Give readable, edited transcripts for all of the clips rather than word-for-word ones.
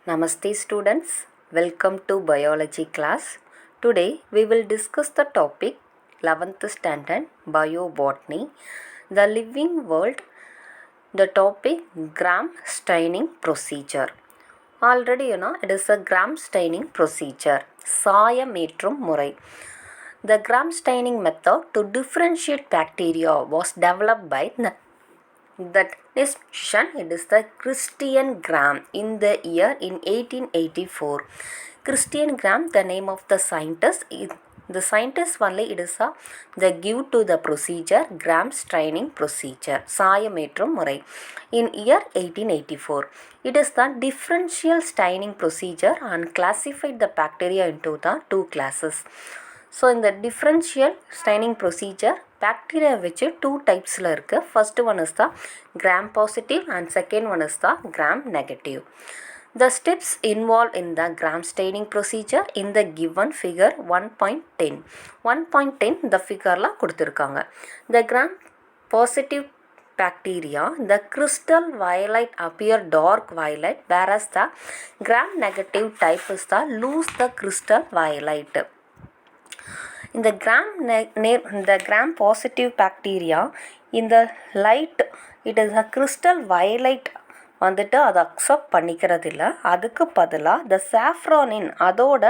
Namaste students, welcome to biology class. Today we will discuss the topic 11th standard biobotany, the living world, the topic gram staining procedure. Already you know it is a gram staining procedure, சாயமேற்றும் முறை. The gram staining method to differentiate bacteria was developed by that institution. It is the Christian Gram in the year in 1884. Christian Gram, the name of the scientist, the scientist only it is a the give to the procedure gram staining procedure சாயமேற்றும் முறை in year 1884. It is the differential staining procedure and classified the bacteria into the two classes. So இந்த differential staining procedure bacteria வச்சு two டைப்ஸில் இருக்குது. First one is the gram positive and second one is the gram negative. The steps involved in the gram staining procedure in the given figure 1.10. 1.10 இந்த ஃபிகரில் கொடுத்துருக்காங்க. The gram positive bacteria, the crystal violet appear dark violet, whereas the gram negative type is the lose the crystal violet. இந்த gram positive bacteria இந்த light it is a crystal violet வந்துட்டு அதை accept பண்ணிக்கிறது இல்லை. அதுக்கு பதிலாக இந்த சாஃப்ரானின் அதோட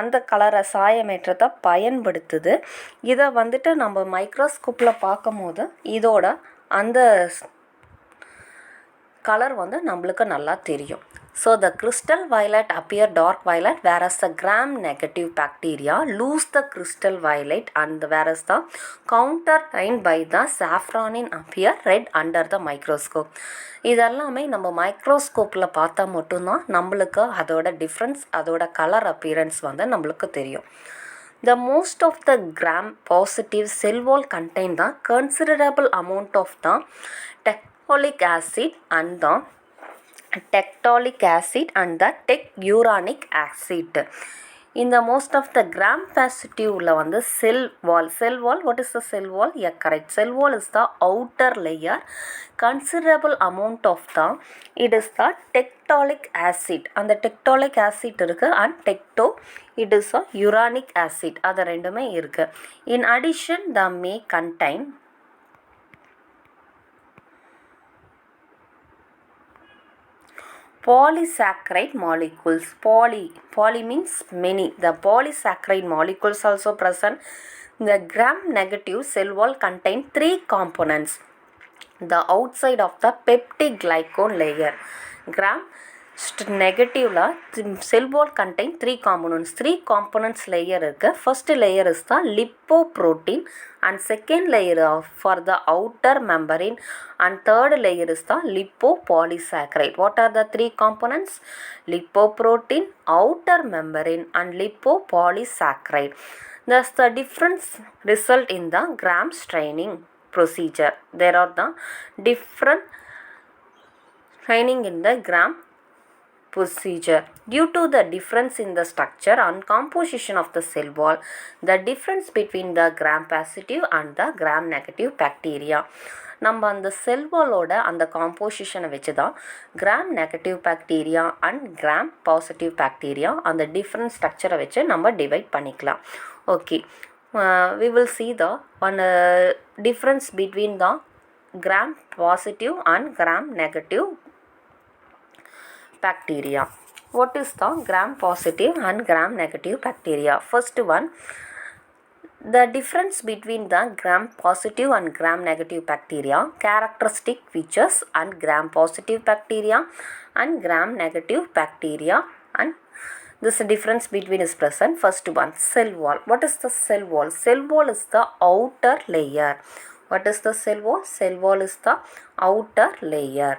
அந்த கலரை சாயமேற்றத்தை பயன்படுத்துது. இதை வந்துட்டு நம்ம மைக்ரோஸ்கோப்பில் பார்க்கும் போது இதோட அந்த கலர் வந்து நம்மளுக்கு நல்லா தெரியும். So the crystal violet appear dark violet, whereas the gram negative bacteria lose the crystal violet, and whereas the countertained by the saffronin appear red under the microscope. இதெல்லாமே நம்ம மைக்ரோஸ்கோப்பில் பார்த்தா மட்டும்தான் நம்மளுக்கு அதோட டிஃப்ரென்ஸ் அதோட கலர் அப்பியரன்ஸ் வந்து நம்மளுக்கு தெரியும். The most of the gram positive cell wall contain the considerable amount of the tectonic acid and the telluric acid. In the most of the gram positive வந்து cell wall, what is the cell wall? Yeah, correct. Cell wall is the outer layer. Considerable amount of the it is the tectonic acid. அந்த tectonic acid இருக்கு and it is a uranic acid. அது ரெண்டுமே இருக்கு. In addition, the may contain polysaccharide molecules. Poly means many. The polysaccharide molecules also present. The gram negative cell wall contain three components. The outside of the peptide glycan layer. Gram negative cell wall contain three components layer இருக்கு. First layer is the lipoprotein and second layer for the outer membrane and third layer is the lipopolysaccharide. What are the three components? Lipoprotein, outer membrane and lipopolysaccharide. Thus the difference result in the gram staining procedure. There are the different staining in the gram procedure. Due to the difference in the structure and composition of the cell wall, the difference between the gram positive and the gram negative bacteria. நம்ம அந்த செல் வாலோட அந்த காம்போசிஷனை வச்சு தான் gram negative bacteria and gram positive bacteria அந்த different ஸ்ட்ரக்சரை வச்சு நம்ம divide பண்ணிக்கலாம். Okay, we will see the one difference between the gram positive and gram negative bacteria. What is the gram positive and gram negative bacteria? First one, the difference between the gram positive and gram negative bacteria, characteristic features and gram positive bacteria and gram negative bacteria, and this difference between is present. First one, cell wall. What is the cell wall? Cell wall is the outer layer. What is the cell wall? Cell wall is the outer layer.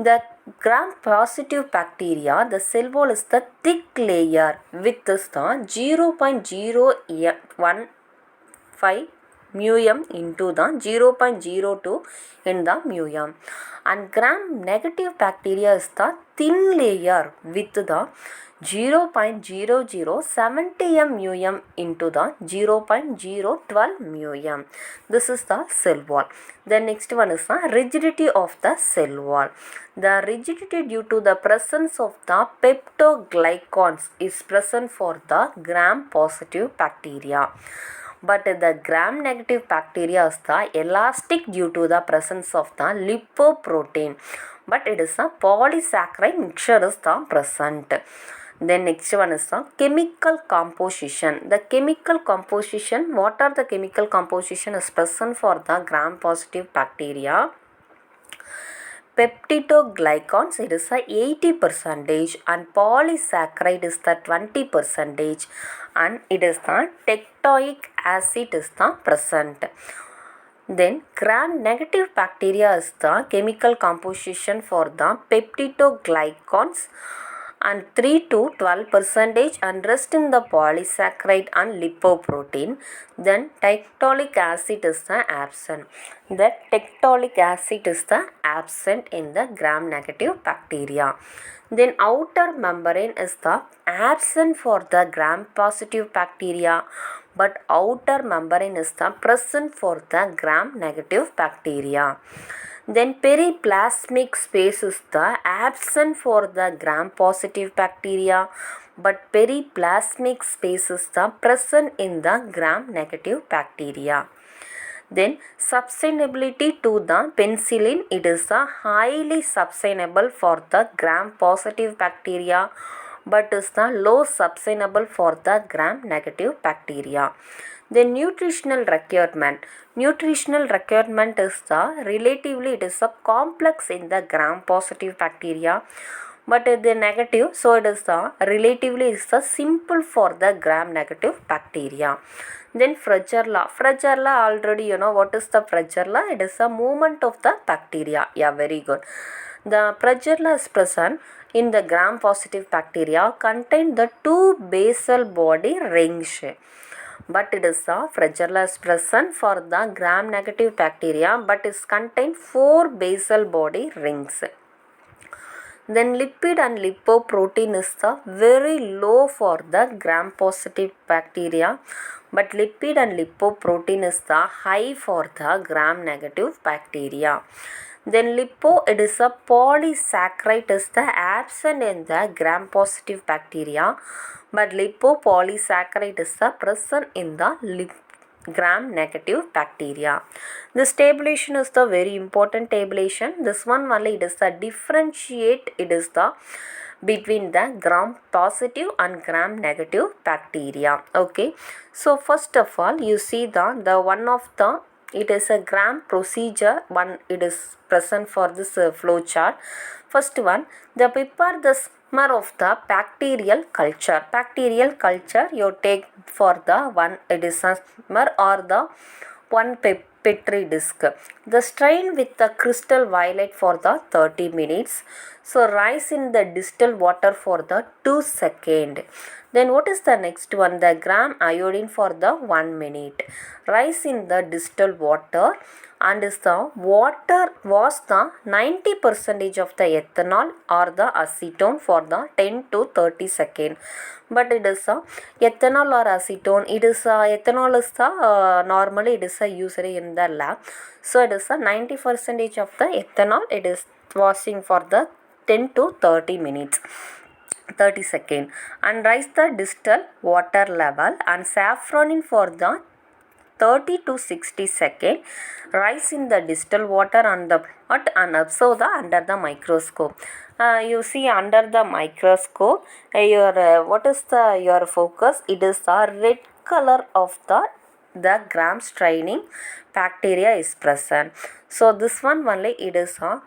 The gram positive bacteria, the cell wall is the thick layer with this the 0.015 μm into the 0.02 in the μm. And gram negative bacteria is the thin layer with the 0.0070 μm into the 0.012 μm. This is the cell wall. The next one is the rigidity of the cell wall. The rigidity due to the presence of the peptoglycans is present for the gram positive bacteria. But the gram negative bacteria is the elastic due to the presence of the lipoprotein. But it is a polysaccharide mixture is the present. Then next one is the chemical composition. The chemical composition, what are the chemical composition is present for the gram positive bacteria? Peptidoglycans it is a 80% and polysaccharide is the 20% and it is the tectoic acid is the present. Then gram negative bacteria is the chemical composition for the peptidoglycans and 3 to 12% and rest in the polysaccharide and lipoprotein. Then tectonic acid is the absent. The tectonic acid is the absent in the gram negative bacteria. Then outer membrane is the absent for the gram positive bacteria, but outer membrane is the present for the gram negative bacteria. Then periplasmic space is the absent for the gram positive bacteria, but periplasmic space is the present in the gram negative bacteria. Then substitutability to the penicillin, it is a highly substitutable for the gram positive bacteria, but is the low substitutable for the gram negative bacteria. The nutritional requirement. Nutritional requirement is the relatively it is a complex in the gram positive bacteria, but the negative, so it is the relatively is the simple for the gram negative bacteria. Then flagella. Flagella already you know what is the flagella? It is a movement of the bacteria. Yeah, very good. The flagella is present in the gram positive bacteria contain the two basal body rings. But it is a flagella is present for the gram negative bacteria, but it contain 4 basal body rings. Then lipid and lipoprotein is the very low for the gram positive bacteria, but lipid and lipoprotein is the high for the gram negative bacteria. Then lipo, it is a polysaccharide is the absent in the gram positive bacteria, but lipopolysaccharide is the present in the gram negative bacteria. This tabulation is the very important tabulation. This one only it is the differentiate, it is the between the gram positive and gram negative bacteria. Okay, so first of all you see the one of the it is a gram procedure one it is present for this flow chart. First one, the prepare the smear of the bacterial culture. Bacterial culture you take for the one it is a smear or the one petri disc. The strain with the crystal violet for the 30 minutes. So rise in the distilled water for the 2 seconds. Then what is the next one? The gram iodine for the 1 minute. Rise in the distilled water and is the water was the 90% of the ethanol or the acetone for the 10 to 30 seconds. But it is a ethanol or acetone, it is a ethanol is the normally it is a usually in the lab. So it is a 90% of the ethanol it is washing for the 10 to 30 minutes. 30 seconds and rise the distilled water level and saffronin for the 30 to 60 seconds. Rise in the distilled water and the pot and observe the under the microscope. You see under the microscope your what is the your focus? It is the red color of the gram staining bacteria is present. So this one only it is a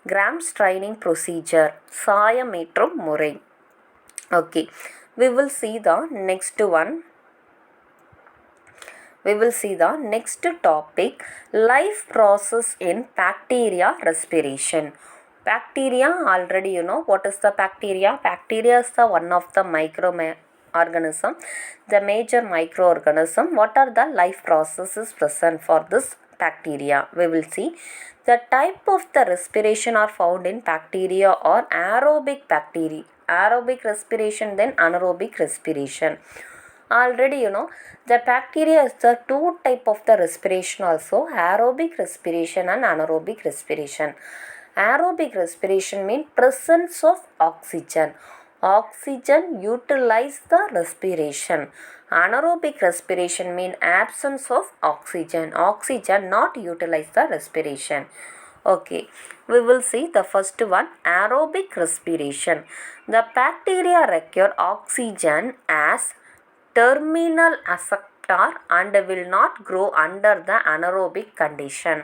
gram staining procedure சாயமேற்றும் முறை. Okay, we will see the next one. We will see the next topic, life process in bacteria respiration. Bacteria already you know what is the bacteria. Bacteria is the one of the organism, the major microorganism. What are the life processes present for this bacteria? We will see. The type of the respiration are found in bacteria or aerobic bacteria. Aerobic respiration, then anaerobic respiration. Already the bacteria is the two type of the respiration also, aerobic respiration and anaerobic respiration. Aerobic respiration means presence of oxygen. Oxygen utilize the respiration. Anaerobic respiration means absence of oxygen. Oxygen not utilize the respiration. Okay, we will see the first one, aerobic respiration. The bacteria require oxygen as terminal acceptor and will not grow under the anaerobic condition.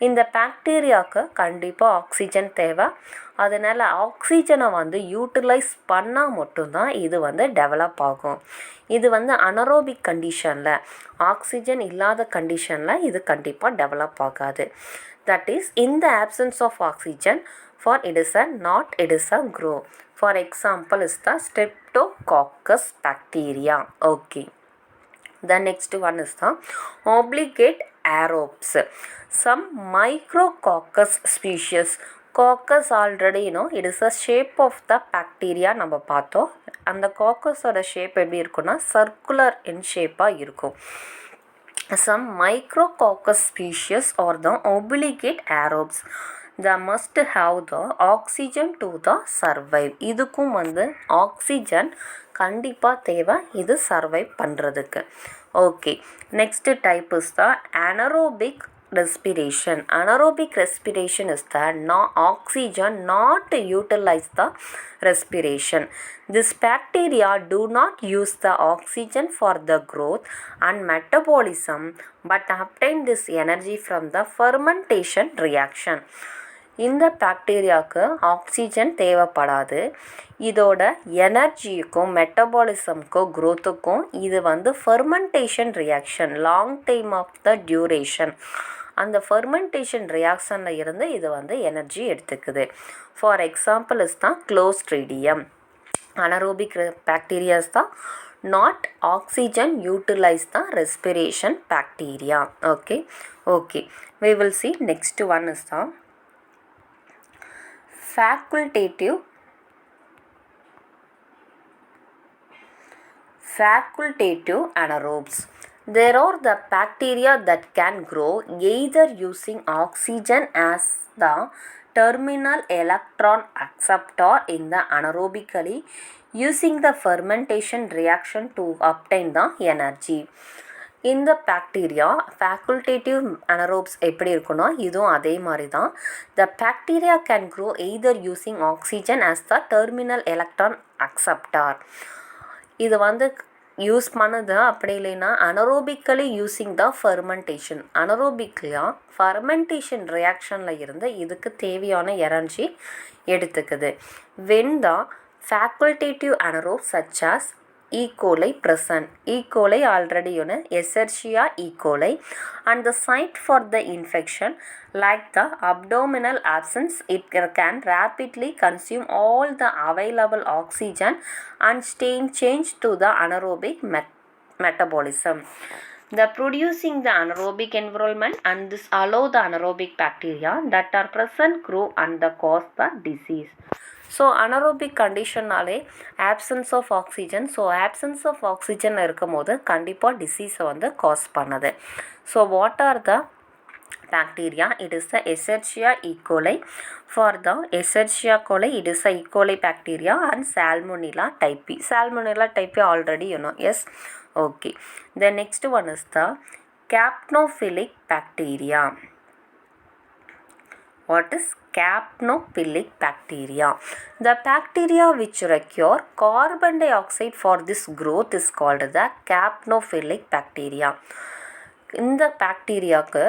இந்த பாக்டீரியாவுக்கு கண்டிப்பாக oxygen தேவை. அதனால் ஆக்சிஜனை utilise பண்ணால் மட்டும்தான் இது develop ஆகும். இது அனரோபிக் கண்டிஷனில், ஆக்சிஜன் இல்லாத கண்டிஷனில் இது கண்டிப்பாக டெவலப் ஆகாது. That is, in the absence of oxygen, for it is a grow. For example is the Streptococcus bacteria. Okay. The next one is the obligate aerobes. Some micrococcus species. Coccus already it is a shape of the bacteria நம்ம பார்த்தோம். அந்த coccusோட shape எப்படி இருக்குன்னா circular in shape இருக்கும். Some micrococcus species are the obligate aerobes. They must have the oxygen to the survive. இதுக்கும் oxygen கண்டிப்பாக தேவை இது சர்வைவ் பண்ணுறதுக்கு. Okay, next type is the anaerobic respiration. Anaerobic respiration is the oxygen not utilize the respiration. This bacteria do not use the oxygen for the growth and metabolism but obtain this energy from the fermentation reaction. இந்த பாக்டீரியாவுக்கு oxygen தேவைப்படாது. இதோட எனர்ஜிக்கும் மெட்டபாலிசம்க்கும் க்ரோத்துக்கும் இது fermentation reaction, long time of the duration, அந்த fermentation ரியாக்ஷனில் இருந்து இது எனர்ஜி எடுத்துக்குது. ஃபார் எக்ஸாம்பிள் இஸ் தான் க்ளோஸ்ட்ரிடியம். அனரோபிக் பாக்டீரியாஸ் தான் not oxygen utilise the respiration bacteria. Okay we will see next one is the facultative anaerobes. There are the bacteria that can grow either using oxygen as the terminal electron acceptor in the anaerobically using the fermentation reaction to obtain the energy. இந்த bacteria facultative anaerobes எப்படி இருக்குன்னா இதுவும் அதே மாதிரி தான். The bacteria can grow either using oxygen as the terminal electron acceptor. இது use பண்ணது அப்படி இல்லைன்னா அனரோபிக்கலி யூஸிங் த ஃபெர்மெண்டேஷன். அனரோபிக்லியாக ஃபெர்மெண்டேஷன் ரியாக்ஷனில் இருந்து இதுக்கு தேவையான எனர்ஜி எடுத்துக்குது. When the facultative anaerobes such as E. coli present. E. coli already Escherichia E. coli, and the site for the infection like the abdominal abscess, it can rapidly consume all the available oxygen and change to the anaerobic metabolism. The producing the anaerobic environment and this allow the anaerobic bacteria that are present grow and the cause the disease. So anaerobic கண்டிஷன்னாலே absence of oxygen. So absence of oxygen இருக்கும் போது கண்டிப்பாக டிசீஸை cause பண்ணுது. So what are the bacteria? It is the Escherichia E. coli. For the Escherichia coli, it is the E. coli bacteria and Salmonella typhi. Salmonella typhi already yes. Okay. The next one is the capnophilic bacteria. What is capnophilic bacteria? The bacteria which require carbon dioxide for this growth is called the capnophilic bacteria. இந்த பாக்டீரியாவுக்கு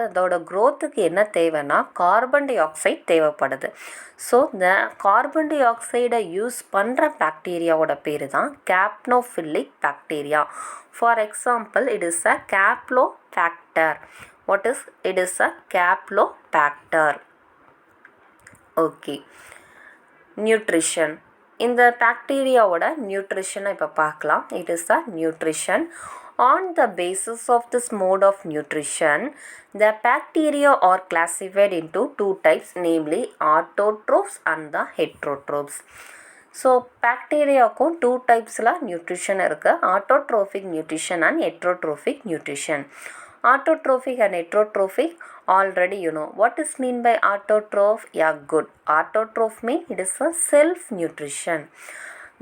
அதோட க்ரோத்துக்கு என்ன தேவைன்னா carbon dioxide தேவைப்படுது. So இந்த carbon டை ஆக்சைடை use பண்ணுற பாக்டீரியாவோட பேர் தான் capnophilic bacteria. For example it is a Campylobacter. What is it is a Campylobacter. Okay, nutrition. இந்த பாக்டீரியாவோட நியூட்ரிஷனை இப்போ பார்க்கலாம். It is the nutrition. On the basis of this mode of nutrition, the bacteria are classified into two types, namely autotrophs and the heterotrophs. So பாக்டீரியாவுக்கும் two டைப்ஸில் nutrition இருக்குது, autotrophic nutrition and heterotrophic nutrition. Autotrophic and heterotrophic, already you know. What is mean by autotroph? Yeah, good. Autotroph mean it is a self nutrition.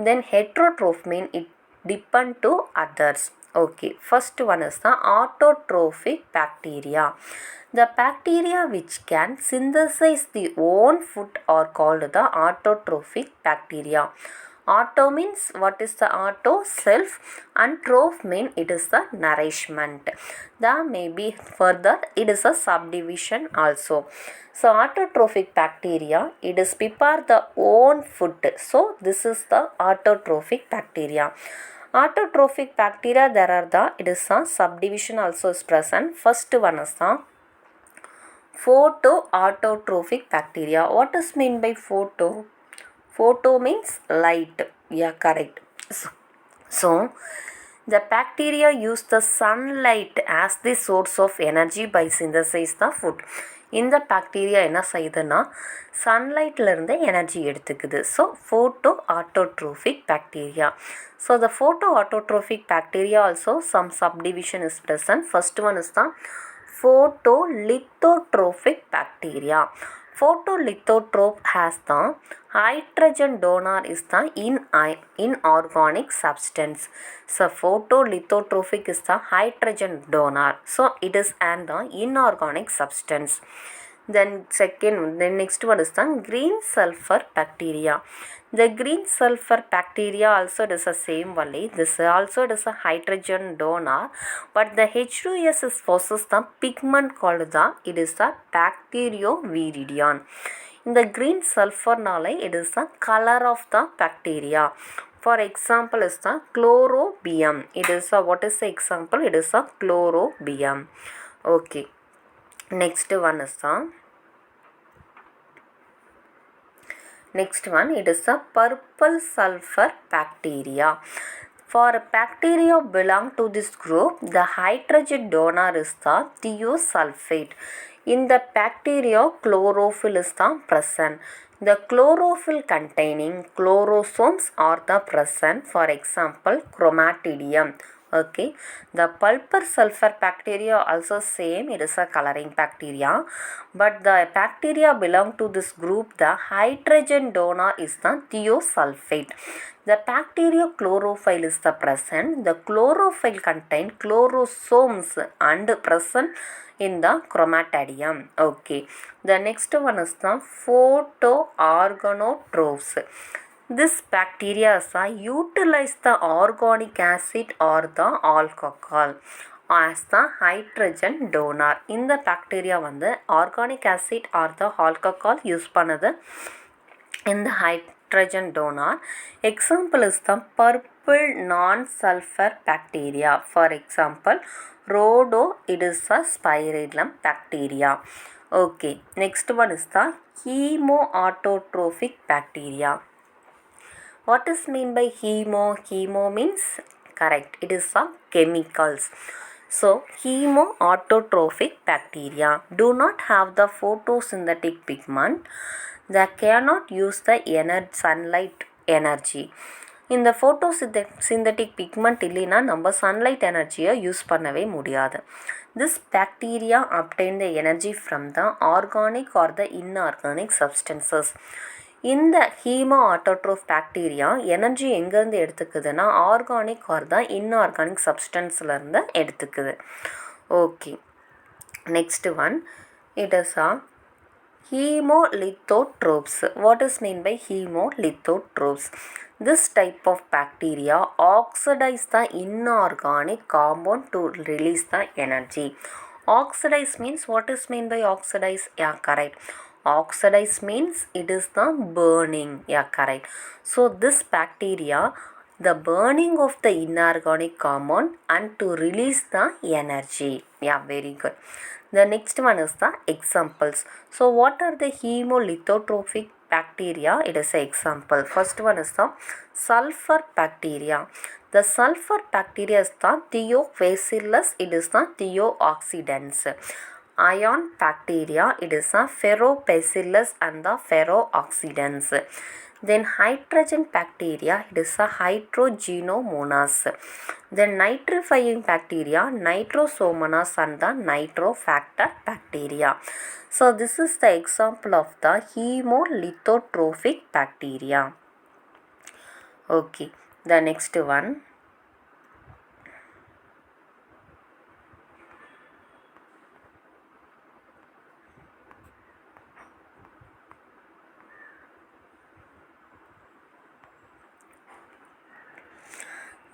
Then heterotroph mean it depend to others. Okay, first one is the autotrophic bacteria. The bacteria which can synthesize the own food are called the autotrophic bacteria. Auto means what is the auto? Self, and troph mean it is the nourishment. The maybe further it is a subdivision also. So autotrophic bacteria, it is prepare the own food. So this is the autotrophic bacteria. Autotrophic bacteria, there are the, it is a subdivision also is present. First one is the photoautotrophic bacteria. What is mean by photo? Photo means light. Yeah, correct. So the bacteria use the sunlight as the source of energy by synthesize the food. இந்த bacteria என்ன செய்யுதுன்னா சன்லைட்லேருந்து energy எடுத்துக்குது. So photoautotrophic bacteria. So the photoautotrophic bacteria also some subdivision is present. First one is தான் photolithotrophic bacteria. Photolithotroph has the hydrogen donor is the inorganic substance. So photolithotrophic is the hydrogen donor. So it is an the inorganic substance. Then next one is the green sulfur bacteria. The green sulfur bacteria also is the same only. This also is a hydrogen donor, but the H2S is possess the pigment called the, it is the bacterioviridion. In the green sulfur knowledge, it is the color of the bacteria. For example is the chlorobium. It is a, what is the example? It is a chlorobium. Okay. Next one is the it is a purple sulfur bacteria. For a bacteria belong to this group, the hydrogen donor is the thiosulfate. In the bacteria, chlorophyll is the present. The chlorophyll containing chlorosomes are the present. For example, chromatidium. Okay, the pulper sulfur bacteria also same, it is a coloring bacteria, but the bacteria belong to this group, the hydrogen donor is the thiosulfate. The bacteria chlorophyll is the present. The chlorophyll contain chlorosomes and present in the chromatidium. Okay, the next one is the photoorganotrophs. This bacteria utilize the organic acid or the alcohol as the hydrogen donor. இந்த bacteria வந்து organic acid R த alcohol use பண்ணது இந்த hydrogen donor. Example is the purple non-sulfur bacteria. For example, Rhodo, it is a spirillum bacteria. Okay, next one is the chemoautotrophic bacteria. What is mean by hemo? Hemo means correct, it is some chemicals. So chemoautotrophic bacteria do not have the photosynthetic pigment. They cannot use the sunlight energy. இந்த photosynthetic pigment இல்லைன்னா நம்ம sunlight எனர்ஜியை use பண்ணவே முடியாது. This bacteria obtain the energy from the organic or the inorganic substances. இந்த ஹீமோஆட்டோட்ரோஃப் bacteria energy எங்கேருந்து எடுத்துக்குதுன்னா organic or தான் இன்ஆர்கானிக் சப்ஸ்டன்ஸ்லேருந்து எடுத்துக்குது. Okay, next one it is chemolithotrophs. What is mean by chemolithotrophs? This type of bacteria oxidize the inorganic compound to release the energy. Oxidize means, what is mean by oxidize? Yeah, correct. Oxidize means it is the burning. Yeah, correct. So this bacteria, the burning of the inorganic compound and to release the energy. Yeah, very good. The next one is the examples. So what are the hemolithotrophic bacteria, it is an example. First one is the sulfur bacteria. The sulfur bacteria is the Thiobacillus, it is the thiooxidans. Ion bacteria, it is the Ferrobacillus and the ferrooxidans. Then hydrogen bacteria, it is a Hydrogenomonas. Then nitrifying bacteria, Nitrosomonas and the nitrofactor bacteria. So this is the example of the hemolithotrophic bacteria. Okay, the next one.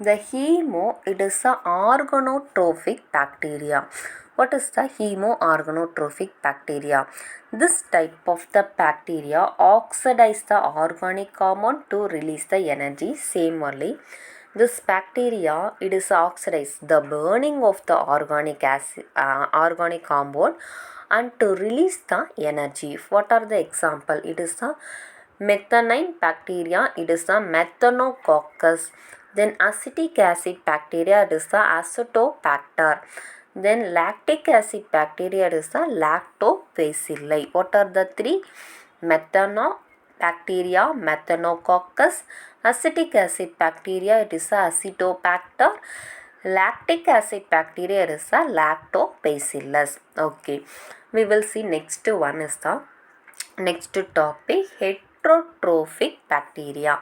The hemo, it is a organotrophic bacteria. What is the hemoorganotrophic bacteria? This type of the bacteria oxidize the organic compound to release the energy. Same only. This bacteria, it is oxidized, the burning of the organic acid, organic compound, and to release the energy. What are the example? It is the methionine bacteria, it is the methanococcus. Then acetic acid bacteria, it is the acetobacter. Then lactic acid bacteria, it is the lactobacilli. What are the three? Methanobacteria, methanococcus. Acetic acid bacteria, it is the acetobacter. Lactic acid bacteria, it is the lactobacillus. Okay, we will see next one is the next topic heterotrophic bacteria.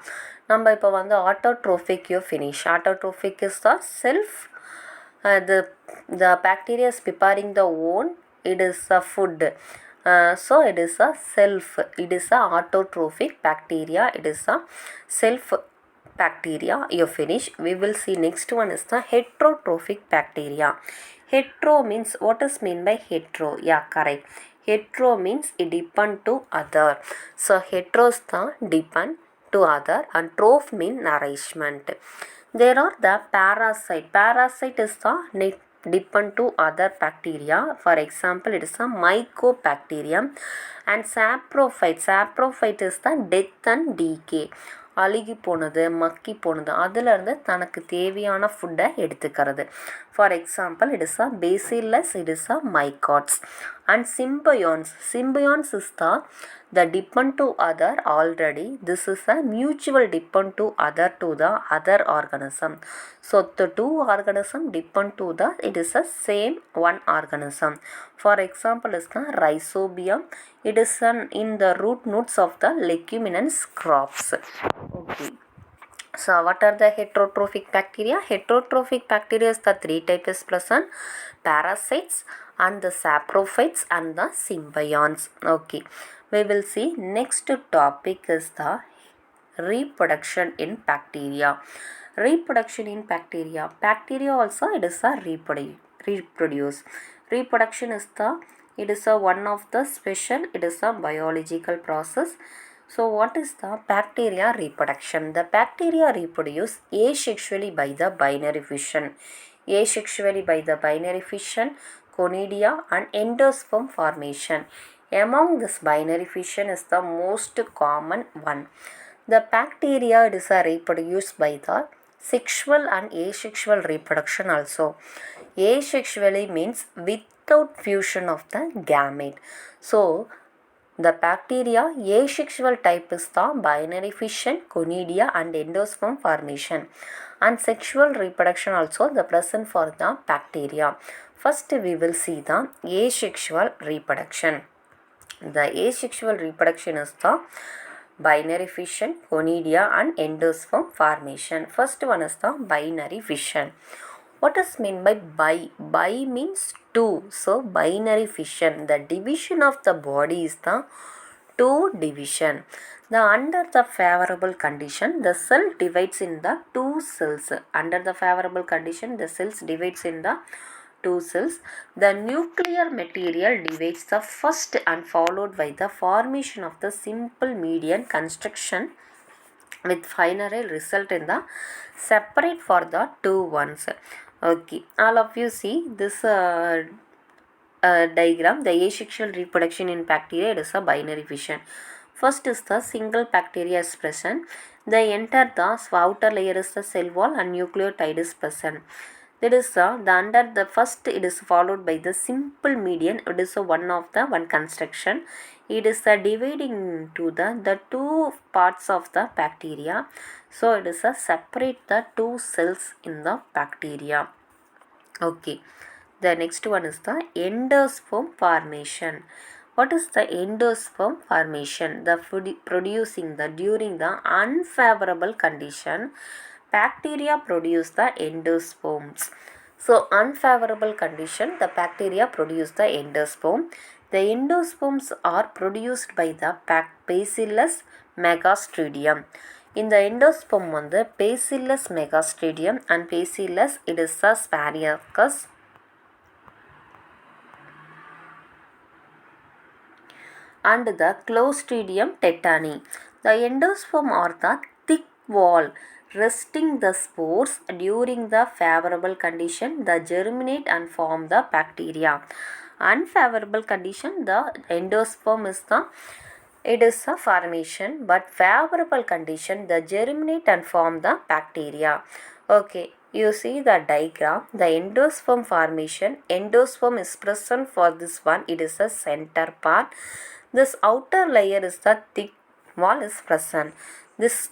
நம்ம இப்போ வந்து autotrophic you finish. Autotrophic is the self, the bacteria is preparing the own, it is a food. So it is a self, it is a autotrophic bacteria, it is a self bacteria you finish. We will see next one is the heterotrophic bacteria. Hetero means, what is mean by hetero? Yeah, correct. Hetero means it depend to other. So heteros the depend to other and troph mean nourishment. There are the parasite. Parasite is the depend to other bacteria. For example, it is a mycobacterium. And saprophyte. Saprophyte is the death and decay. அழுகி போனது, மக்கி போனது, அதிலிருந்து தனக்கு தேவையான ஃபுட்டை எடுத்துக்கிறது. For example, it is a bacillus, it is a mycots. And symbionts. Symbionts is the depend to other already. This is a mutual depend to the other organism. So the two organism depend to the, it is a same one organism. For example is the rhizobium. It is in the root nodes of the leguminous crops. Okay. So what are the heterotrophic bacteria? Heterotrophic bacteria is the three types present: parasites and the saprophytes and the symbionts. Okay, we will see next topic is the reproduction in bacteria. Reproduction in bacteria. Bacteria also it is a reproduce. Reproduction is the, it is a one of the special, it is a biological process. So what is the bacteria reproduction? The bacteria reproduce asexually by the binary fission. Asexually by the binary fission, conidia and endosperm formation. Among this binary fission is the most common one. The bacteria it is reproduced by the sexual and asexual reproduction also. Asexually means without fusion of the gamete. So the bacteria asexual type is the binary fission, conidia and endosperm formation. And sexual reproduction also the present for the bacteria. First we will see the asexual reproduction. The asexual reproduction is the binary fission, conidia and endosperm formation. First one is the binary fission. What is meant by bi? Bi means two. So binary fission, the division of the body is the two division. The under the favorable condition, the cell divides in the two cells. Under the favorable condition, the cells divides in the two cells. The nuclear material divides the first and followed by the formation of the simple median construction with final result in the separate for the two ones. Okay, all of you see this diagram. The asexual reproduction in bacteria, it is a binary fission. First is the single bacteria is present. They enter the outer layer is the cell wall and nucleotide is present. That is the under the first it is followed by the simple median. It is one of the one construction. It is the dividing to the two parts of the bacteria. So it is a separate the two cells in the bacteria. Okay. The next one is the endosperm formation. What is the endosperm formation? The food producing the during the unfavorable condition, bacteria produce the endosperms. So unfavorable condition, the bacteria produce the endosperm. The endosperms are produced by the Bacillus megastridium. இந்த endosperm வந்து Bacillus megastridium and Bacillus it is a sphaericus and the Clostridium tetani. The endosperm are the thick wall resting the spores during the favorable condition, the germinate and form the bacteria. Unfavorable condition, the endosperm is the it is a formation, but favorable condition the germinate and form the bacteria. Okay, you see the diagram, the endosperm formation. Endosperm is present for this one, it is a center part. This outer layer is the thick wall is present. This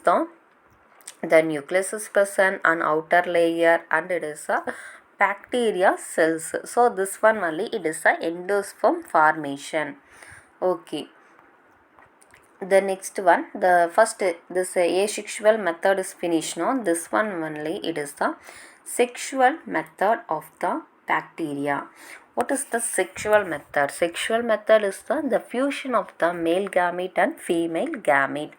the nucleus is present and outer layer and it is a bacteria cells. So this one only it is a endosperm formation. Okay. The next one, the first this asexual method is finished. No, this one only it is the sexual method of the bacteria. What is the sexual method? Sexual method is the fusion of the male gamete and female gamete.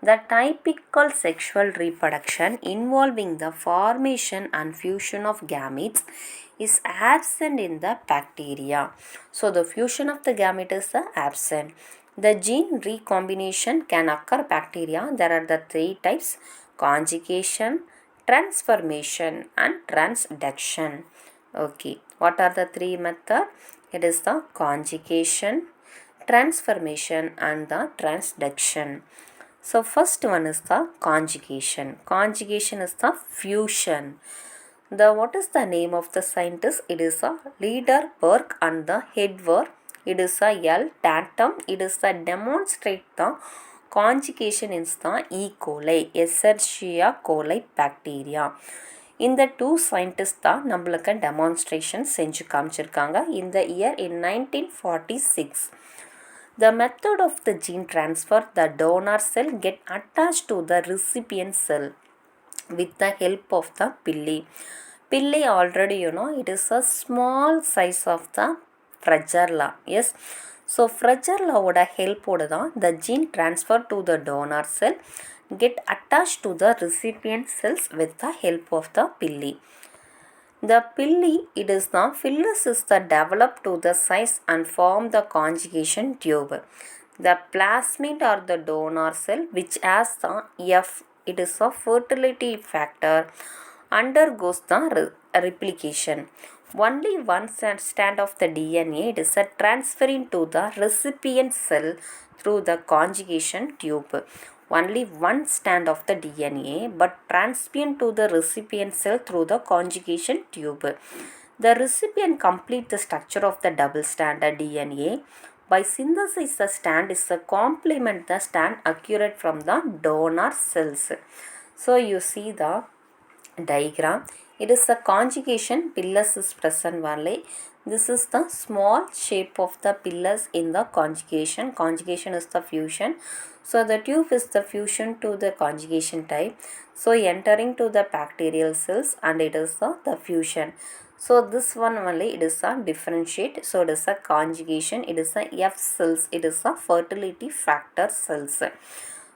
The typical sexual reproduction involving the formation and fusion of gametes is absent in the bacteria. So the fusion of the gamete is absent. The gene recombination can occur bacteria. There are the three types: conjugation, transformation and transduction. Okay, what are the three methods? It is the conjugation, transformation and the transduction. So first one is the conjugation. Conjugation is the fusion. The what is the name of the scientist? It is a Liederberg and the Hedberg. It is a L. Tatum. It is the demonstrate the conjugation in the E. coli, Escherichia coli bacteria. இந்த two scientists தான் நம்மளுக்கு demonstration செஞ்சு காமிச்சிருக்காங்க இந்த year in 1946. The method of the gene transfer, the donor cell get attached to the recipient cell with the help of the pili. Pili already you know it is a small size of the flagella. Yes. So flagella ஓட help ஓட தான் the gene transfer to the donor cell get attached to the recipient cells with the help of the pili. The pili it is the phyllis is the developed to the size and form the conjugation tube. The plasmid or the donor cell which has the F it is a fertility factor undergoes the replication. Only one strand of the DNA it is a transferring to the recipient cell through the conjugation tube. Only one strand of the DNA but transferring to the recipient cell through the conjugation tube. The recipient complete the structure of the double stranded DNA by synthesis. The strand is a complement the strand accurate from the donor cells. So you see the diagram. It is a conjugation pilus is present only. This is the small shape of the pilus in the conjugation. Conjugation is the fusion. So the tube is the fusion to the conjugation type. So entering to the bacterial cells and it is the fusion. So this one only it is a differentiate. So it is a conjugation. It is a F cells. It is a fertility factor cells.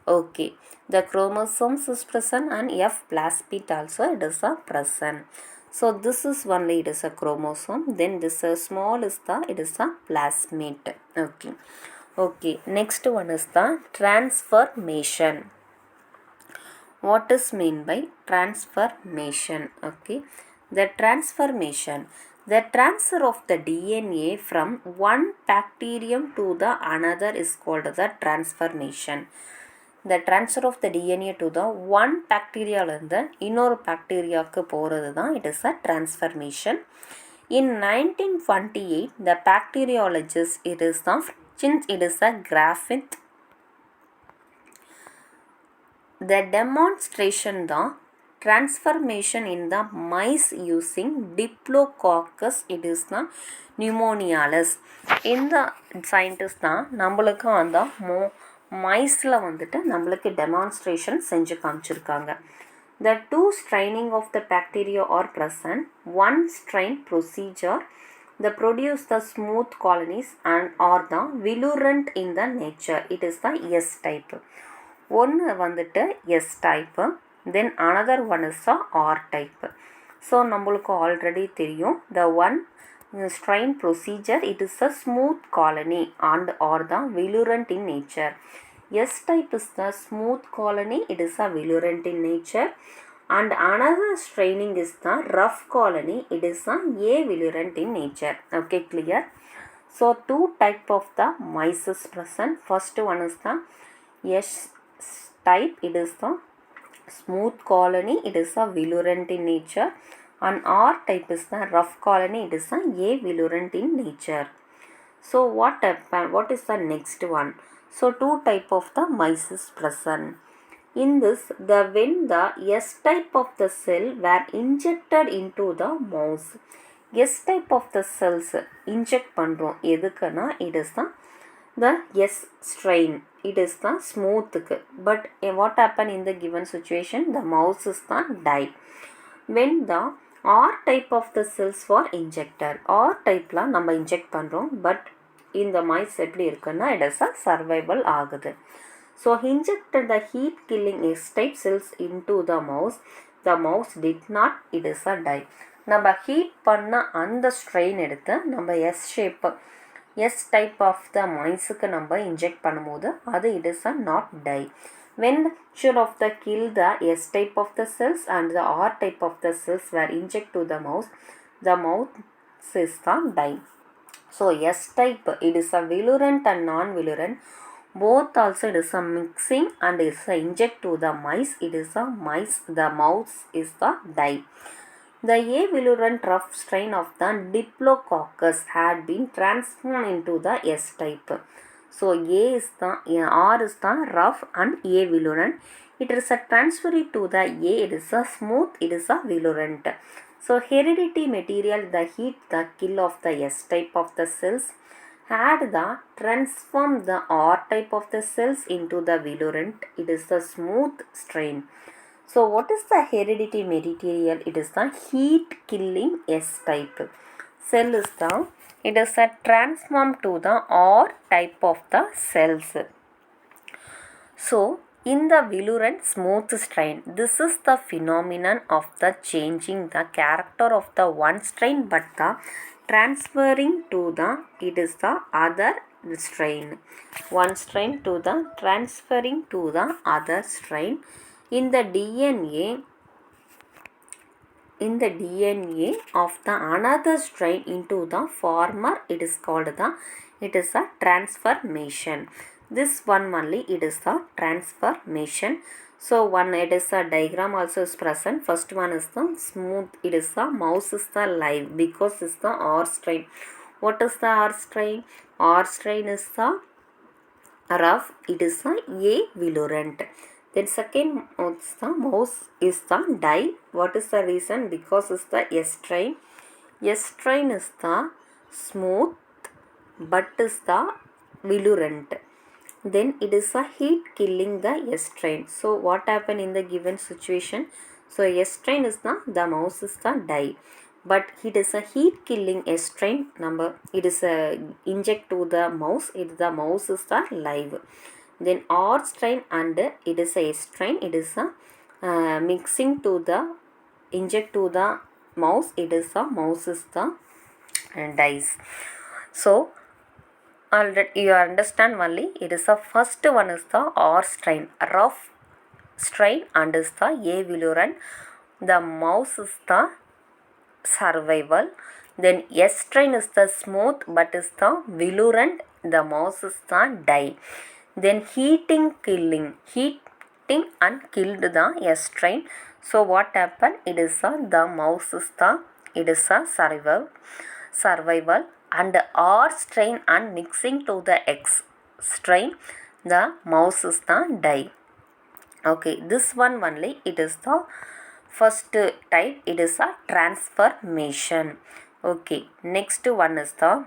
Okay. The chromosomes is present and F plasmid also it is a present. So this is only it is a chromosome. Then this small is the it is a plasmid. Okay. Okay. Next one is the transformation. What is mean by transformation? Okay. The transformation. The transfer of the DNA from one bacterium to the another is called the transformation. The transfer of the DNA to the one bacteria இருந்து இன்னொரு பாக்டீரியாவுக்கு போகிறது தான் it is a transformation. In 1928, the bacteriologist it is the since it is a graphite, the demonstration the transformation in the mice using Diplococcus it is the pneumonialis. இந்த scientist தான் நம்மளுக்கு அந்த மைஸில் வந்துட்டு நம்மளுக்கு டெமான்ஸ்ட்ரேஷன் செஞ்சு காமிச்சிருக்காங்க. The two straining of the bacteria are present. One strain procedure the produce the smooth colonies and are the virulent in the nature. It is the S type. ஒன்று வந்துட்டு S type, then another one is the R type. So நம்மளுக்கு already தெரியும் the one strain procedure it is a smooth colony and are the virulent in nature. S type is the smooth colony, it is a virulent in nature, and another straining is the rough colony, it is a avirulent in nature. Okay, clear? So two type of the mice is present. First one is the S type, it is the smooth colony, it is a virulent in nature, and R type is the rough colony, it is a avirulent in nature. So what is the next one? So two type of the mice is present. In this, when the S type of the cell were injected into the mouse, S type of the cells inject பண்றோம் எதுக்குன்னா it is the S strain, it is the smooth. But what happened in the given situation? The mouse is the die. When the R type of the cells were injected, R type la நம்ம inject பண்றோம், but இந்த mice எப்படி இருக்குன்னா it is a survival ஆகுது. So injected the heat killing S type cells into the mouse did not, it is a die. நம்ம heat பண்ண அந்த strain எடுத்து நம்ம S shape S type of the miceக்கு நம்ம இன்ஜெக்ட் பண்ணும்போது அது it is a not die. When the mixture of the kill the S type of the cells and the R type of the cells were injected to the mouse is the die. So S type it is a virulent and non-virulent. Both also it is a mixing and is a inject to the mice. It is a mice. The mouse is the die. The avirulent rough strain of the Diplococcus had been transformed into the S type. So A is the R is the rough and avirulent. It is a transferred to the A. It is a smooth. It is a virulent. So heredity material, the heat, the kill of the S type of the cells had the transformed the R type of the cells into the virulent. It is the smooth strain. So what is the heredity material? It is the heat killing S type. Cell is the, it is a transform to the R type of the cells. So in the virulent smooth strain, this is the phenomenon of the changing the character of the one strain but the transferring to the, it is the other strain. One strain to the transferring to the other strain. In the DNA of the another strain into the former, it is called the, it is a transformation. This one only, it is the transformation. So one, it is a diagram also is present. First one is the smooth, it is the mouse is the live because it's the R strain. What is the R strain? R strain is the rough, it is the avirulent. Then second is the mouse is the die. What is the reason? Because it's the S strain. S strain is the smooth but is the virulent. Then it is a heat killing the S strain. So what happened in the given situation? So S strain is the mouse is the die, but it is a heat killing S strain number. It is a inject to the mouse. The mouse is the live. Then R strain and it is a S strain. It is a mixing to the inject to the mouse. It is a mouse is the dies. So already you understand only, it is the first one is the R strain, rough strain and is the avirulent. The mouse is the survival. Then estrine is the smooth but is the virulent. The mouse is the die. Then heating and killed the estrine. So what happened? It is the mouse is it is a survival and R strain and mixing to the X strain, the mouse is the die. Okay, this one only, it is the first type, it is a transformation. Okay, next one is the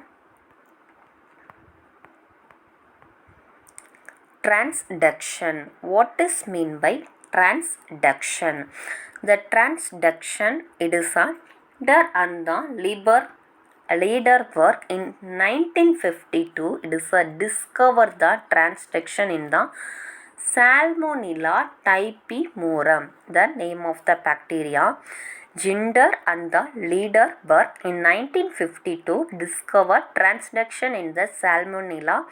transduction. What is mean by transduction? The transduction, it is a and the leader work in 1952. It is a discovered the transduction in the Salmonella typhimurium, the name of the bacteria. Ginder and the leader Burke in 1952 discovered transduction in the Salmonella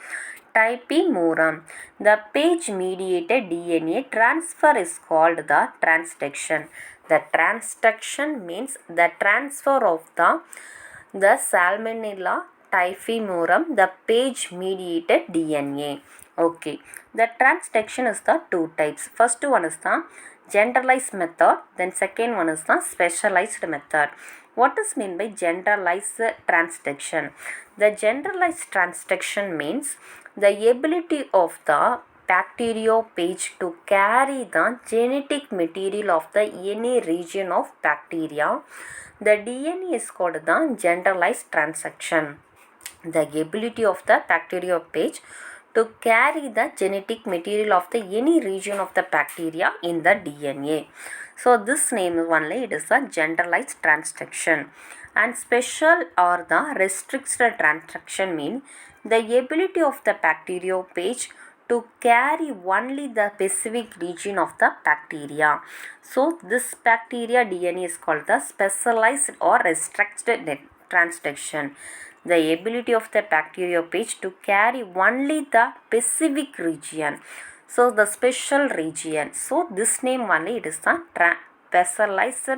typhimurium. The page-mediated DNA transfer is called the transduction. The transduction means the transfer of the Salmonella typhimurium, the page-mediated DNA. Okay, the transduction is the two types. First one is the generalized method, then second one is the specialized method. What is meant by generalized transduction? The generalized transduction means the ability of the bacteriophage to carry the genetic material of the any region of bacteria. The DNA is called the generalized transduction. The ability of the bacteriophage to carry the genetic material of the any region of the bacteria in the DNA. So this name only, it is a generalized transduction. And special or the restricted transduction mean the ability of the bacteriophage to carry only the specific region of the bacteria. So this bacteria DNA is called the specialized or restricted transduction. The ability of the bacteriophage to carry only the specific region. So the special region. So this name only, it is the specialized,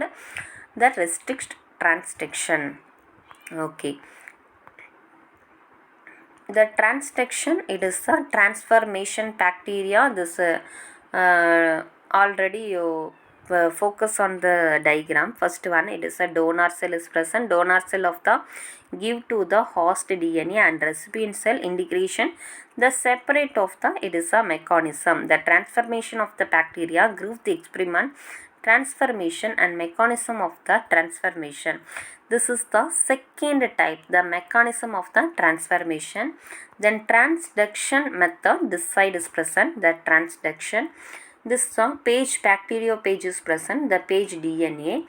the restricted transduction. Okay. The transduction, it is a transformation bacteria. This already you focus on the diagram. First one, it is a donor cell is present. Donor cell of the give to the host DNA and recipient cell integration. The separate of the, it is a mechanism. The transformation of the bacteria, group the experiment, transformation and mechanism of the transformation. This is the second type, the mechanism of the transformation. Then transduction method, this side is present, the transduction. This page bacteriophage is present, the page DNA.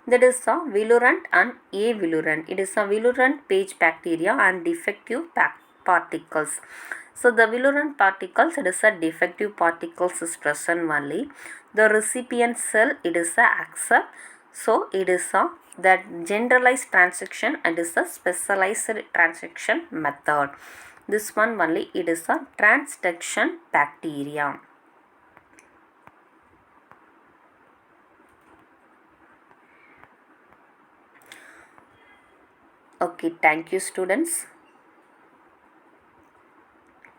That is a virulent and avirulent. It is a virulent page bacteria and defective particles. So the virulent particles, it is a defective particles is present only. The recipient cell, it is a accept. So it is a that generalized transduction and is a specialized transduction method. This one only, it is a transduction bacteria. Okay, thank you students.